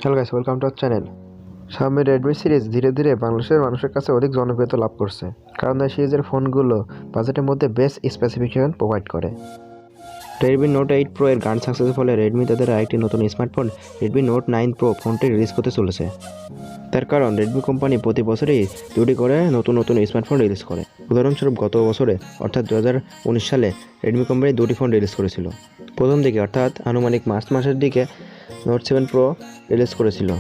Hello guys, welcome to our channel. Xiaomi Redmi series ধীরে ধীরে বাংলাদেশের মানুষের কাছে অধিক জনপ্রিয়তা লাভ করছে, কারণ এই সিরিজের ফোনগুলো বাজেটের মধ্যে বেস্ট স্পেসিফিকেশন প্রোভাইড করে। Redmi Note 8 Pro এর গান সাকসেসের ফলে রেডমি তাদের আরেকটি নতুন স্মার্টফোন Redmi Note 9 Pro ফোনটি রিলিজ করতে চলেছে। তার কারণ রেডমি কোম্পানি প্রতি বছরই দুটি করে নতুন স্মার্টফোন রিলিজ করে। উদাহরণস্বরূপ গত বছরে অর্থাৎ 2019 সালে রেডমি কোম্পানি দুটি ফোন রিলিজ করেছিল। প্রথম দিকে অর্থাৎ আনুমানিক মার্চ মাসের দিকে Note 7 Pro রিলিজ করেছিল।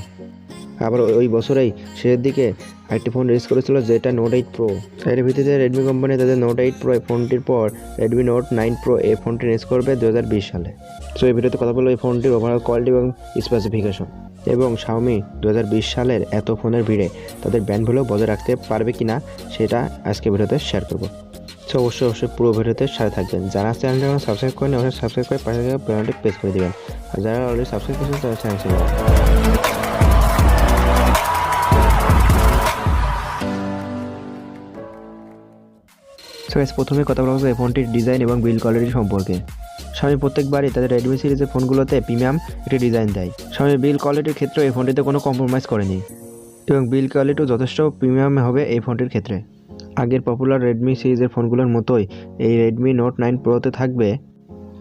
আবার ওই বছরেই শেষের দিকে আরেকটি ফোন রিলিজ করেছিল যেটা Note 8 Pro। এর ভিত্তিতে রেডমি কোম্পানি তাদের Note 8 Pro ফোনটির পর Redmi Note 9 Pro এই ফোনটি রিলিজ করবে 2020 সালে। সো এই ভিডিওতে কথা বলবো এই ফোনটির ওভারঅল কোয়ালিটি এবং স্পেসিফিকেশন, এবং Xiaomi 2020 সালের এত ফোনের ভিড়ে তাদের ব্র্যান্ড ভ্যালু বজায় রাখতে পারবে কিনা সেটা আজকে ভিডিওতে শেয়ার করব। সো অবশ্যই পুরো ভিডিওতে সাথে থাকবেন। যারা চ্যানেলটা সাবস্ক্রাইব করেন অবশ্যই সাবস্ক্রাইব করে পাশে থাকা বেল আইকনটি প্রেস করে দিবেন, আর যারা অলরেডি সাবস্ক্রাইব করেছেন তাদের থ্যাঙ্কস। সো প্রথমে কথা বলা হবে এই ফোনটির ডিজাইন এবং বিল্ড কোয়ালিটি সম্পর্কে। Xiaomi প্রত্যেকবারই তাদের রেডমি সিরিজের ফোনগুলোতে প্রিমিয়াম একটি ডিজাইন দেয়। Xiaomi বিল্ড কোয়ালিটির ক্ষেত্রে এই ফোনটিতে কোনো কম্প্রোমাইজ করেনি, এবং বিল্ড কোয়ালিটিও যথেষ্ট প্রিমিয়াম হবে এই ফোনটির ক্ষেত্রে। আগের পপুলার রেডমি সিরিজের ফোনগুলোর মতোই এই Redmi Note 9 Proতে থাকবে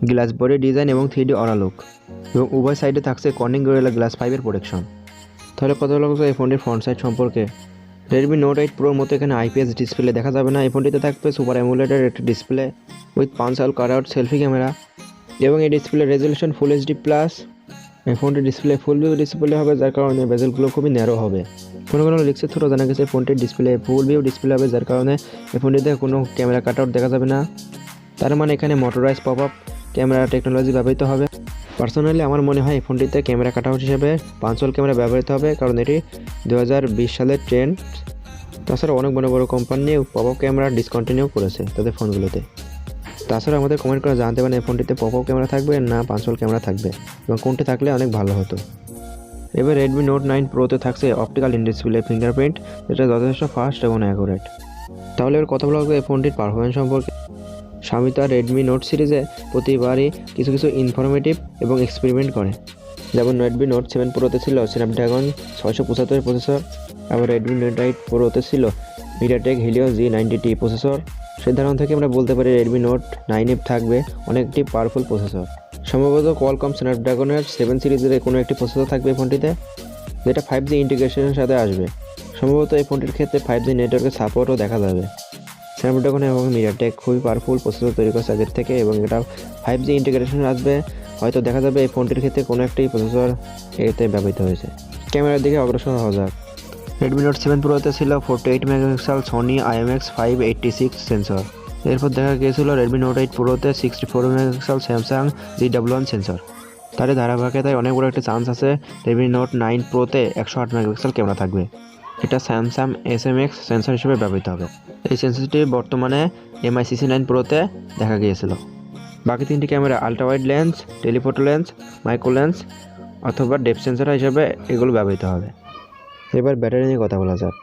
গ্লাস বডি ডিজাইন এবং 3D অরা লুক, এবং উভয় সাইডে থাকছে কর্নিং গরিলা গ্লাস 5 এর প্রোটেকশন। তাহলে কথা বলা হচ্ছে এই ফোনটির ফ্রন্ট সাইড সম্পর্কে। Redmi Note 8 Proর মতো এখানে IPS ডিসপ্লে দেখা যাবে না। এই ফোনটিতে থাকবে সুপার অ্যামোলেডের একটি display with punch cut out selfie camera, এবং এই ডিসপ্লে রেজলিউশন ফুল HD+। এই ফোনটির ডিসপ্লে ফুল ভিউ ডিসপ্লে হবে, যার কারণে বেজেলগুলো খুবই ন্যারো হবে। কোনো লিক্সের থ্রু জানা গেছে ফোনটির ডিসপ্লে ফুল ভিউ ডিসপ্লে হবে, যার কারণে এই ফোনটিতে কোনো ক্যামেরা কাট আউট দেখা যাবে না। তার মানে এখানে motorise pop up camera technology ব্যবহৃত হবে। পার্সোনালি আমার মনে হয় এই ফোনটিতে ক্যামেরা কাট আউট হিসেবে পাঞ্চল ক্যামেরা ব্যবহৃত হবে, কারণ এটি 2020 সালের ট্রেন্ড। তাছাড়া অনেক বড় company pop up camera discontinue করেছে তাদের ফোনগুলোতে। তাছাড়া আমাদের কমেন্ট করে জানতে পারেন এই ফোনটিতে পপ আপ ক্যামেরা থাকবে না পাঞ্চল ক্যামেরা থাকবে, এবং কোনটি থাকলে অনেক ভালো হতো। এবার Redmi Note 9 Proতে থাকছে অপটিক্যাল ইন ডিসপ্লে ফিঙ্গারপ্রিন্ট, যেটা যথেষ্ট ফাস্ট এবং অ্যাকুরেট। তাহলে এর কথা বলা হবে এই ফোনটির পারফরমেন্স সম্পর্কে। Xiaomi তার Redmi Note সিরিজে প্রতিবারই কিছু ইনফরমেটিভ এবং এক্সপেরিমেন্ট করে। যেমন Redmi Note 7 Proতে ছিল স্ন্যাপড্রাগন 675 প্রসেসর, আবার Redmi Note 8 Proতে ছিল MediaTek Helio G90T প্রসেসর। সেই ধারণা থেকে আমরা বলতে পারি Redmi Note 9 থাকবে অনেকটি পাওয়ারফুল প্রসেসর। সম্ভবত Qualcomm স্ন্যাপড্রাগনের 7 সিরিজের কোনো একটি প্রসেসর থাকবে এই ফোনটিতে, যেটা 5G ইন্টিগ্রেশনের সাথে আসবে। সম্ভবত এই ফোনটির ক্ষেত্রে 5G নেটওয়ার্কের সাপোর্টও দেখা যাবে। স্ন্যাপড্রাগন এবং MediaTek খুবই পাওয়ারফুল প্রসেসর তৈরি করছে আগের থেকে, এবং এটা 5G ইন্টিগ্রেশন আসবে। হয়তো দেখা যাবে এই ফোনটির ক্ষেত্রে কোনো একটি প্রসেসর এতে ব্যবহৃত হয়েছে। ক্যামেরার দিকে অগ্রসর হওয়া যাক। Redmi Note 7 Proতে ছিল 48 মেগাপিক্সেল Sony IMX586 সেন্সর। এরপর দেখা গিয়েছিল Redmi Note 8 Proতে 64 megapixel Samsung GW1 sensor. তার ধারাবাহিকতায় অনেক বড় একটা চান্স আছে Redmi Note 9 Proতে 108 মেগাপিক্সেল ক্যামেরা থাকবে। এটা Samsung SMX সেন্সর হিসেবে ব্যবহৃত হবে। এই সেন্সরটি বর্তমানে MI CC9 Proতে দেখা গিয়েছিল। বাকি তিনটি camera ultra wide lens, telephoto lens, micro lens অথবা ডেপথ সেন্সর হিসেবে এগুলো ব্যবহৃত হবে। এবার ব্যাটারি নিয়ে কথা বলা যাক।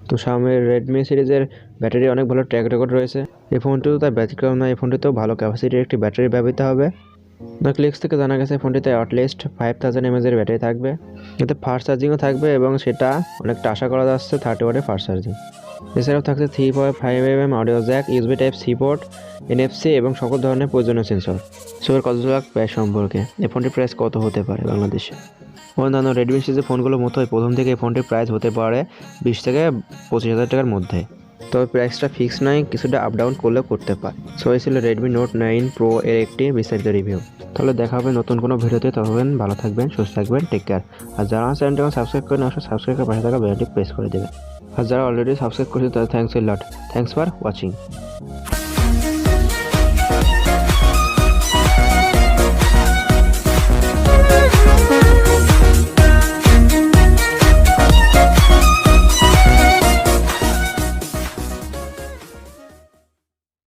তো Xiaomi Redmi সিরিজের ব্যাটারি অনেক ভালো ট্র্যাক রেকর্ড রয়েছে। এই ফোনটিও তার ব্যতিক্রম নয়, এই ফোনটিতেও ভালো ক্যাপাসিটির একটি ব্যাটারি ব্যবহৃত হবে। ক্লিক্স থেকে জানা গেছে ফোনটিতে অ্যাটলিস্ট 5000 mAh এর ব্যাটারি থাকবে। এতে ফাস্ট চার্জিংও থাকবে, এবং সেটা অনেকটা আশা করা যাচ্ছে 30 ওয়াটের ফাস্ট চার্জিং। এছাড়াও থাকছে 3.5mm audio Jack, USB Type-C port, NFC এবং সকল ধরনের প্রয়োজনীয় সেন্সর। এর কত লাখ প্রাইস সম্পর্কে। এই ফোনটির প্রাইস কত হতে পারে বাংলাদেশে? অন্যান্য রেডমি সিরিজের ফোনগুলোর মতোই প্রথম থেকে এই ফোনটির প্রাইস হতে পারে 20 থেকে 25,000 টাকার মধ্যে। তবে প্রাইসটা ফিক্স নয়, কিছুটা আপ ডাউন করলেও করতে পারে। এই ছিল Redmi Note 9 Pro এর একটি বিস্তারিত রিভিউ। তাহলে দেখা হবে নতুন কোনো ভিডিওতে। ততক্ষণ ভালো থাকবেন, সুস্থ থাকবেন, টেক কেয়ার। আর যারা চ্যানেলটাকে সাবস্ক্রাইব করেন অবশ্যই সাবস্ক্রাইব করে পাশে থাকা বেল আইকনটি প্রেস করে দেবেন। আর যারা অলরেডি সাবস্ক্রাইব করেছে তাদের thanks a lot. Thanks for watching.